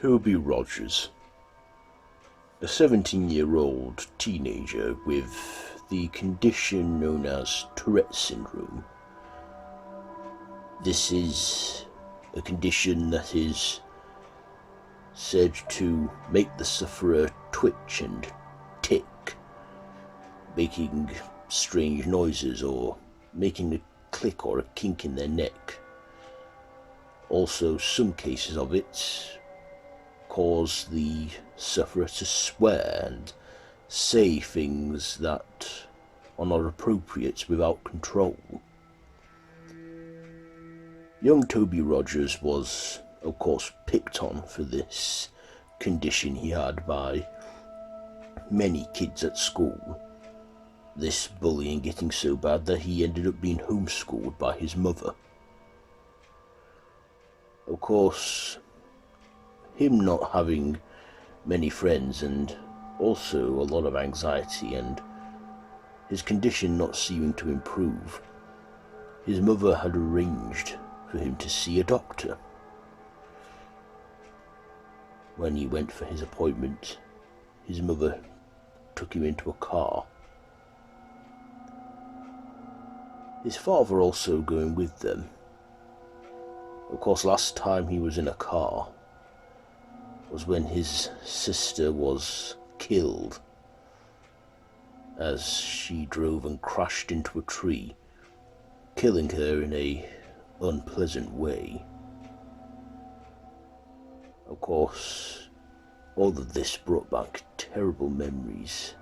Toby Rogers, a 17-year-old teenager with the condition known as Tourette syndrome. This is a condition that is said to make the sufferer twitch and tick, making strange noises or making a click or a kink in their neck. Also, some cases of it cause the sufferer to swear and say things that are not appropriate without control. Young Toby Rogers was, of course, picked on for this condition he had by many kids at school. This bullying getting so bad that he ended up being homeschooled by his mother. Of course, him not having many friends and also a lot of anxiety and his condition not seeming to improve, his mother had arranged for him to see a doctor. When he went for his appointment, his mother took him into a car. His father also going with them. Of course, last time he was in a car was when his sister was killed as she drove and crashed into a tree, killing her in a unpleasant way. Of course, all of this brought back terrible memories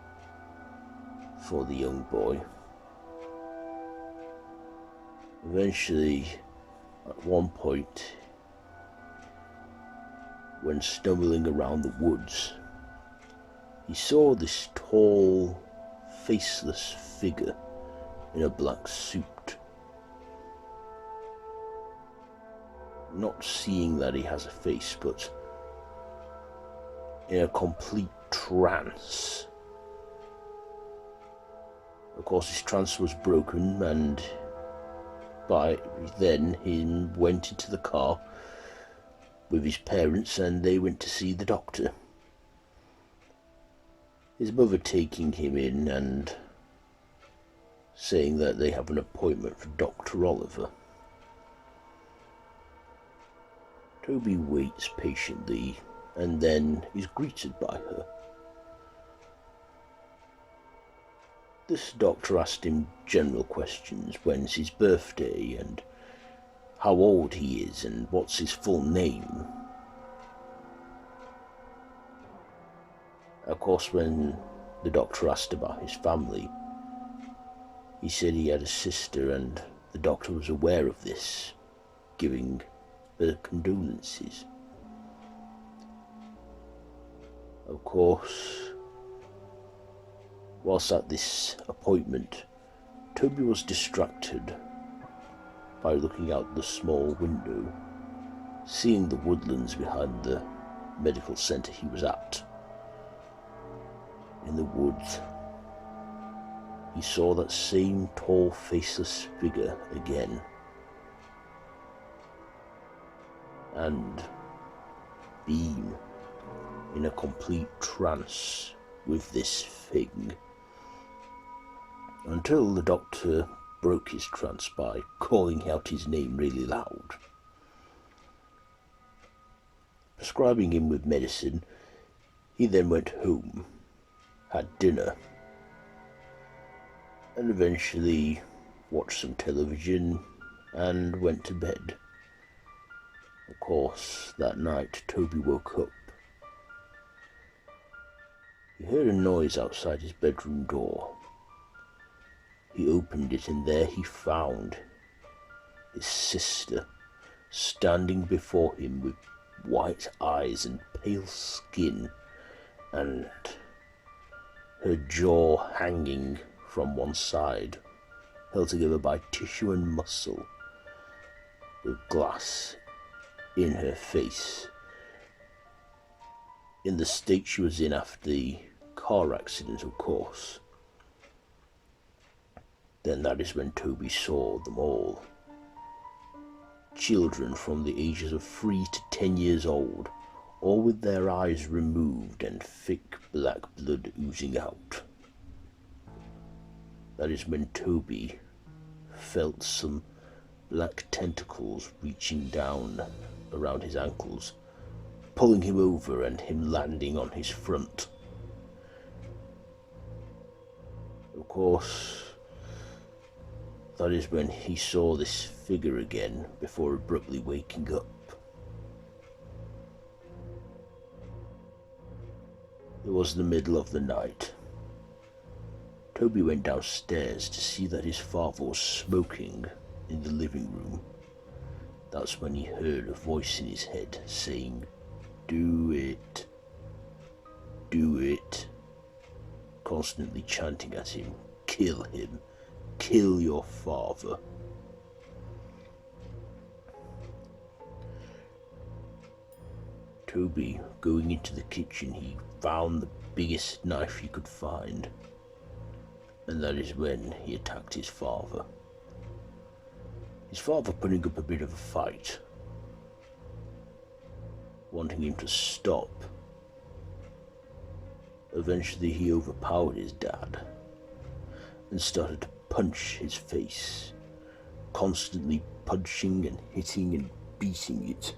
for the young boy. Eventually, at one point, when stumbling around the woods, he saw this tall, faceless figure in a black suit. Not seeing that he has a face, but in a complete trance. Of course, his trance was broken, and by then he went into the car with his parents and they went to see the doctor. His mother taking him in and saying that they have an appointment for Dr. Oliver. Toby waits patiently and then is greeted by her. This doctor asked him general questions: when's his birthday and how old he is and what's his full name. Of course, when the doctor asked about his family, he said he had a sister and the doctor was aware of this, giving her condolences. Of course, whilst at this appointment, Toby was distracted by looking out the small window, seeing the woodlands behind the medical centre he was at. In the woods, he saw that same tall, faceless figure again, and being in a complete trance with this thing, until the doctor broke his trance by calling out his name really loud. Prescribing him with medicine, he then went home, had dinner, and eventually watched some television and went to bed. Of course, that night Toby woke up. He heard a noise outside his bedroom door. He opened it and there he found his sister standing before him with white eyes and pale skin, and her jaw hanging from one side, held together by tissue and muscle, with glass in her face. In the state she was in after the car accident, of course. Then that is when Toby saw them all. Children from the ages of 3 to 10 years old, all with their eyes removed and thick black blood oozing out. That is when Toby felt some black tentacles reaching down around his ankles, pulling him over and him landing on his front. Of course, that is when he saw this figure again before abruptly waking up. It was the middle of the night. Toby went downstairs to see that his father was smoking in the living room. That's when he heard a voice in his head saying, "Do it, do it," constantly chanting at him, "Kill him, kill your father." Toby, going into the kitchen, he found the biggest knife he could find, and that is when he attacked his father. His father putting up a bit of a fight, wanting him to stop. Eventually he overpowered his dad and started to punch his face, constantly punching and hitting and beating it.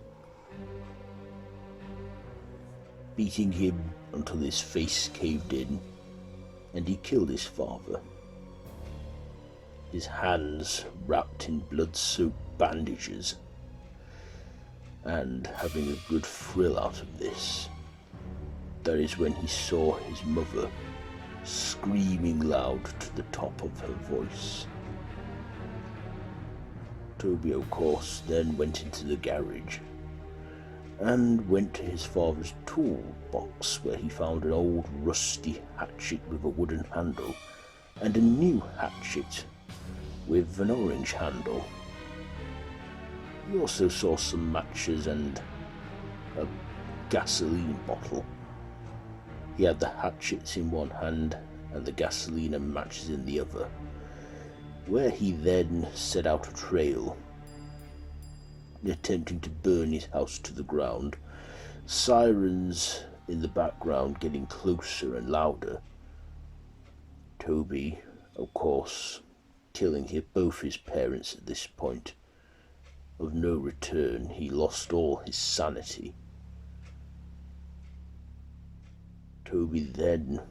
Beating him until his face caved in, and he killed his father. His hands wrapped in blood-soaked bandages, and having a good thrill out of this, that is when he saw his mother screaming loud to the top of her voice. Toby, of course, then went into the garage and went to his father's toolbox, where he found an old rusty hatchet with a wooden handle and a new hatchet with an orange handle. He also saw some matches and a gasoline bottle. He had the hatchets in one hand and the gasoline and matches in the other, where he then set out a trail, attempting to burn his house to the ground, sirens in the background getting closer and louder. Toby, of course, killing both his parents at this point. Of no return, he lost all his sanity. Toby then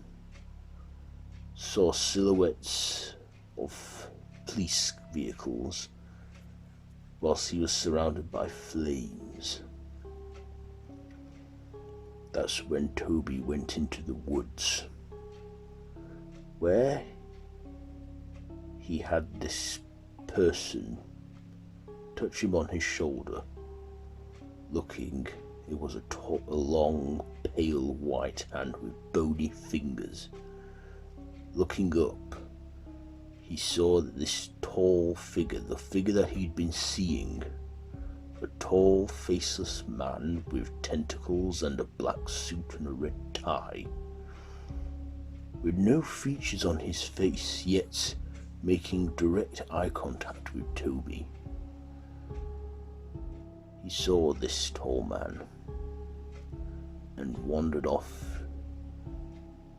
saw silhouettes of police vehicles whilst he was surrounded by flames. That's when Toby went into the woods, where he had this person touch him on his shoulder, looking. It was a long, pale white hand with bony fingers. Looking up, he saw that this tall figure, the figure that he'd been seeing, a tall, faceless man with tentacles and a black suit and a red tie, with no features on his face, yet making direct eye contact with Toby. He saw this tall man and wandered off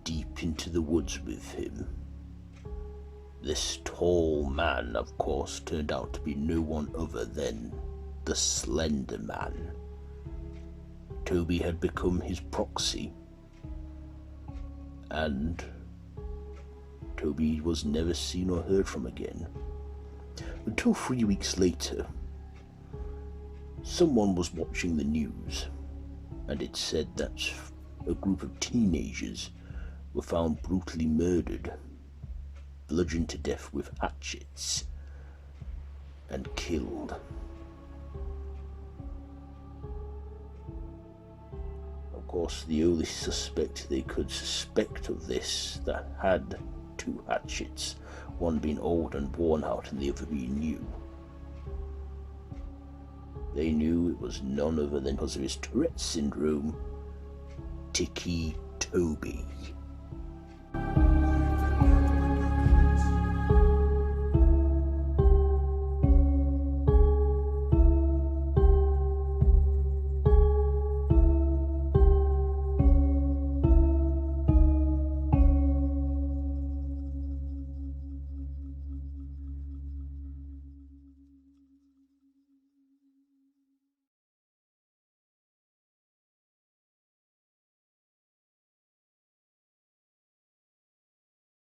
deep into the woods with him. This tall man, of course, turned out to be no one other than the Slender Man. Toby had become his proxy, and Toby was never seen or heard from again, until 3 weeks later. Someone was watching the news, and it said that a group of teenagers were found brutally murdered, bludgeoned to death with hatchets, and killed. Of course, the only suspect they could suspect of this that had 2 hatchets, one being old and worn out and the other being new. They knew it was none other than because of his Tourette syndrome, Ticci Toby.